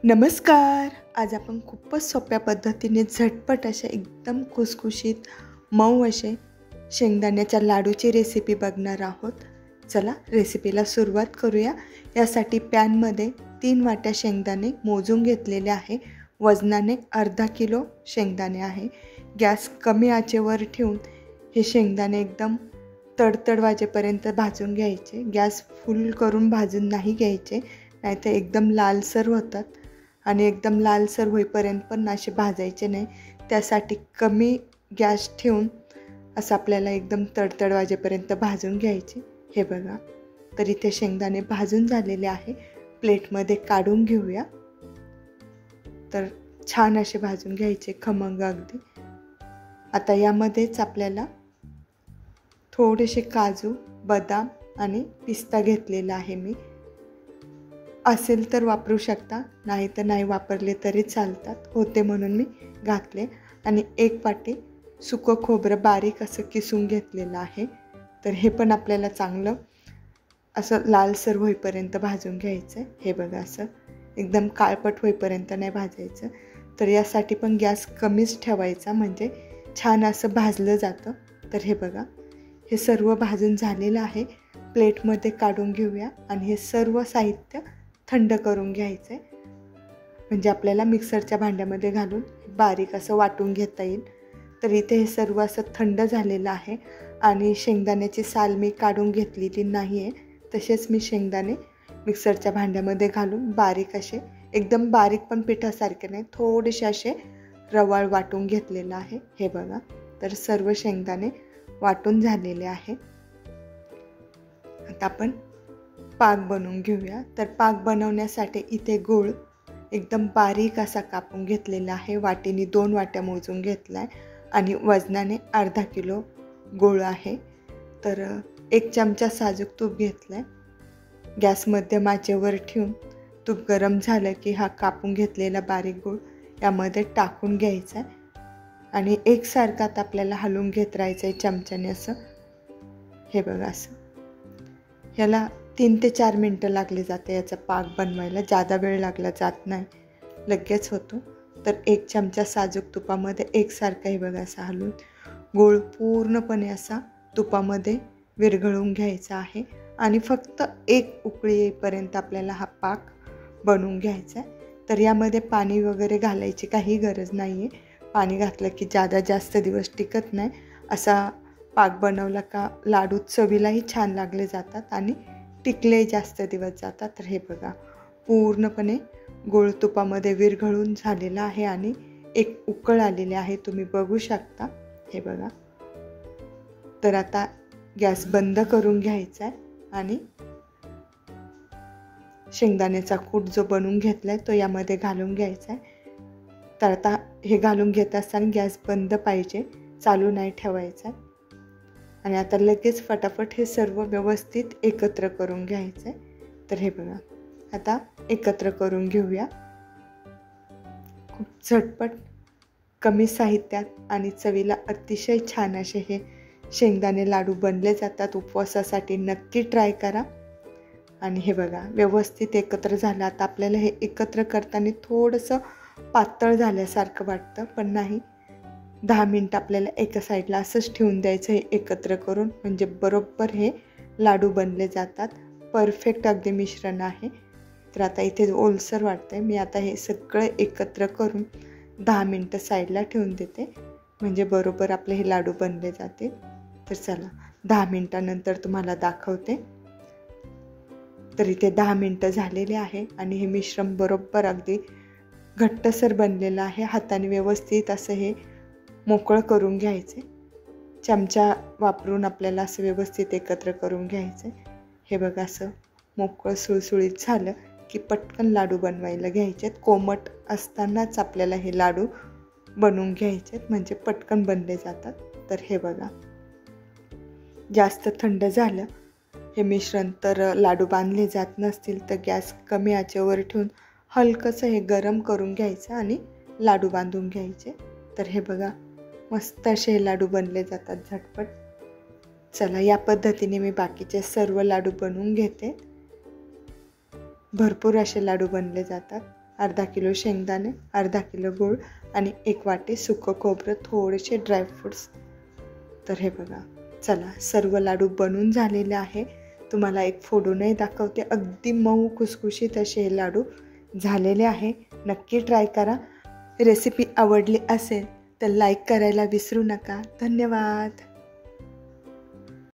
नमस्कार. आज आपण खूपच सोप्या पद्धतीने झटपट अशा एकदम खुसखुशीत मऊ असे शेंगदाण्याच्या लाडूची रेसिपी बघणार आहोत. चला रेसिपीला सुरुवात करूया. यासाठी पॅनमध्ये 3 वाट्या शेंगदाणे मोजून घेतलेले आहे. वजनाने अर्धा किलो शेंगदाणे आहे. गॅस कमी आचेवर ठेवून हे शेंगदाणे एकदम तडतड वाजेपर्यंत भाजून घ्यायचे. गॅस फुल करून भाजून नाही घ्यायचे, नाहीतर एकदम लालसर होतात आणि एकदम लालसर होईपर्यंत पण असे भाजायचे नाही. त्यासाठी कमी गॅस ठेवून असं आपल्याला एकदम तडतड वाजेपर्यंत भाजून घ्यायचे. हे बघा, तर इथे शेंगदाणे भाजून झालेले आहे. प्लेटमध्ये काढून घेऊया. तर छान असे भाजून घ्यायचे, खमंग अगदी. आता यामध्येच आपल्याला थोडेसे काजू, बदाम आणि पिस्ता घेतलेला आहे. मी असेल तर वापरू शकता, नाही तर नाही वापरले तरी चालतात. होते म्हणून मी घातले. आणि 1 वाटी सुकं खोबरं बारीक असं किसून घेतलेलं आहे. तर हे पण आपल्याला चांगलं असं लालसर होईपर्यंत भाजून घ्यायचं आहे. हे बघा, असं एकदम काळपट होईपर्यंत नाही भाजायचं. तर यासाठी पण गॅस कमीच ठेवायचा, म्हणजे छान असं भाजलं जातं. तर हे बघा, हे सर्व भाजून झालेलं आहे. प्लेटमध्ये काढून घेऊया आणि हे सर्व साहित्य थंड करून घ्यायचं आहे, म्हणजे आपल्याला मिक्सरच्या भांड्यामध्ये घालून बारीक असं वाटून घेता येईल. तर इथे हे सर्व असं थंड झालेलं आहे आणि शेंगदाण्याची साल मी काढून घेतलेली नाही आहे. तसेच मी शेंगदाणे मिक्सरच्या भांड्यामध्ये घालून बारीक असे, एकदम बारीक पण पिठासारखे नाही, थोडेसे असे रवाळ वाटून घेतलेलं आहे. हे बघा, तर सर्व शेंगदाणे वाटून झालेले आहे. आता आपण पाक बनवून घेऊया. तर पाक बनवण्यासाठी इथे गूळ एकदम बारीक असा कापून घेतलेला आहे. वाटीने 2 वाट्या मोजून घेतला आहे आणि वजनाने अर्धा किलो गूळ आहे. तर 1 चमचा साजूक तूप घेतलं आहे. गॅस मध्यम आचेवर ठेवून तूप गरम झालं की हा कापून घेतलेला बारीक गूळ यामध्ये टाकून घ्यायचा आहे आणि एकसारखाच आपल्याला हलवून घेत राहायचं आहे चमच्याने असं. हे बघा, असं याला 3 ते 4 मिनटं लागले जाते याचा पाक बनवायला. जादा वेळ लागला जात नाही, लगेच होतो. तर 1 चमचा साजूक तुपामध्ये एकसारखा हे बघा असा हलवून गूळ पूर्णपणे असा तुपामध्ये विरघळून घ्यायचा आहे आणि फक्त 1 उकळी येईपर्यंत आपल्याला हा पाक बनवून घ्यायचा आहे. तर यामध्ये पाणी वगैरे घालायची काही गरज नाही आहे. पाणी घातलं की जास्त दिवस टिकत नाही. असा पाक बनवला का लाडू चवीलाही छान लागले जातात आणि टिकले जास्त दिवस जातात. तर हे बघा, पूर्णपणे गूळ तुपामध्ये विरघळून झालेला आहे आणि 1 उकळ आलेले आहे, तुम्ही बघू शकता. हे बघा, तर आता गॅस बंद करून घ्यायचा आहे आणि शेंगदाण्याचा कूट जो बनवून घेतलाय तो यामध्ये घालून घ्यायचा आहे. तर आता हे घालून घेत असताना गॅस बंद पाहिजे, चालू नाही ठेवायचा. आणि आता लगेच फटाफट हे सर्व व्यवस्थित एकत्र करून घ्यायचं आहे. तर हे बघा, आता एकत्र करून घेऊया. खूप झटपट, कमी साहित्यात आणि चवीला अतिशय छान असे हे शेंगदाणे लाडू बनले जातात. उपवासासाठी नक्की ट्राय करा. आणि हे बघा, व्यवस्थित एकत्र झालं. आता आपल्याला हे एकत्र करताना थोडंसं पातळ झाल्यासारखं वाटतं, पण नाही. 10 मिनटं आपल्याला एका साईडला असंच ठेवून द्यायचं हे एकत्र करून, म्हणजे बरोबर हे लाडू बनले जातात. परफेक्ट अगदी मिश्रण आहे. तर आता इथे ओलसर वाटतंय, मी आता हे सगळं एकत्र करून 10 मिनटं साईडला ठेवून देते, म्हणजे बरोबर आपले हे लाडू बनले जाते. तर चला 10 मिनटानंतर तुम्हाला दाखवते. तर इथे 10 मिनटं झालेले आहे आणि हे मिश्रण बरोबर अगदी घट्टसर बनलेलं आहे. हाताने व्यवस्थित असं हे मोकळं करून घ्यायचे. चमचा वापरून आपल्याला असं व्यवस्थित एकत्र करून घ्यायचे. हे बघा, असं मोकळं सुळसुळीत झालं की पटकन लाडू बनवायला घ्यायचेत. कोमट असतानाच आपल्याला हे लाडू बनवून घ्यायचेत, म्हणजे पटकन बनले जातात. तर हे बघा, जास्त थंड झालं हे मिश्रण तर लाडू बांधले जात नसतील तर गॅस कमी आचेवर ठेवून हलकंसं हे गरम करून घ्यायचं आणि लाडू बांधून घ्यायचे. तर हे बघा, मस्त असे हे लाडू बनले जातात झटपट. चला, या पद्धतीने मी बाकीचे सर्व लाडू बनवून घेते. भरपूर असे लाडू बनले जातात. अर्धा किलो शेंगदाणे, अर्धा किलो गूळ आणि 1 वाटी सुकं खोबरं, थोडेसे ड्रायफ्रूट्स. तर हे बघा, चला सर्व लाडू बनून झालेले आहे. तुम्हाला एक फोडूनही दाखवते. अगदी मऊ खुसखुशीत असे हे लाडू झालेले आहे. नक्की ट्राय करा. रेसिपी आवडली असेल तर लाईक करायला विसरू नका. धन्यवाद.